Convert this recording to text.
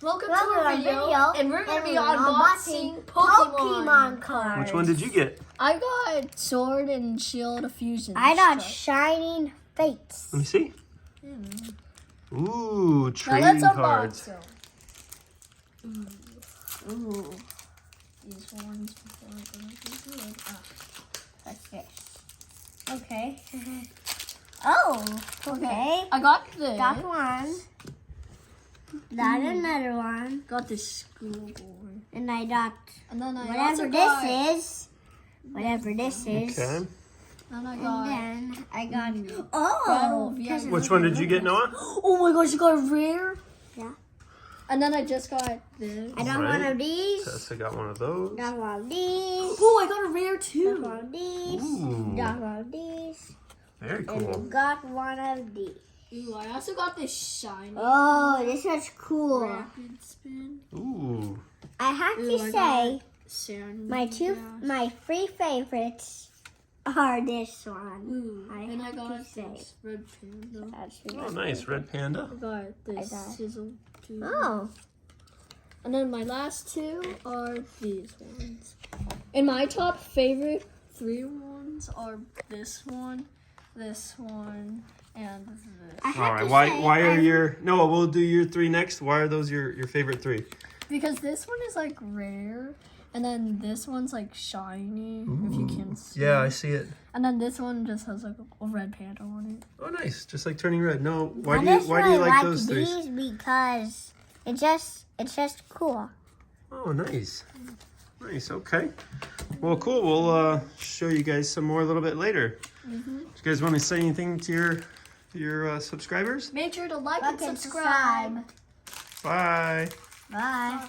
Welcome to our video, and we're going to be unboxing Pokemon cards. Which one did you get? I got Sword and Shield Fusion. I got Shining Fates. Let me see. Yeah. Ooh, Now trading let's cards. unbox them. Ooh. These ones before I go to good. What's this? Okay. Oh, okay. I got this. Got one. Got another one. Got this school board. And I got And then I whatever also got, this is. Whatever this is. Okay. And I And got. then I got. Battle Oh! of Yellow. Which one did you get, Noah? Oh my gosh, you got a rare? Yeah. And then I just got this. I got one of these. Tessa got one of those. Got one of these. Oh, I got a rare Got too. one of these. Ooh, Got one of these. very And cool. got one of these. Ooh, I also got this shiny Oh, this is cool. rapid spin. Ooh, I have Ooh, to I say, Sand my three favorites are this one. Ooh, I and I have got to say. this red panda. That's oh nice, red panda. I got this got- sizzle too. Oh, And then my last two are these ones. And my top favorite three ones are this one, and this. I have All right, to why say, why are I- your Noah? We'll do your three next. Why are those your favorite three? Because this one is like rare, and then this one's like shiny, if you can see. Yeah, I see it. And then this one just has like a red panda on it. Oh nice, just like turning red. No, why I do you just why do you really like those three? these because it's just cool. Oh nice, nice. Okay, well cool. We'll show you guys some more a little bit later. Do you guys want to say anything to your subscribers? Make sure to like and Okay, subscribe. Bye. Bye.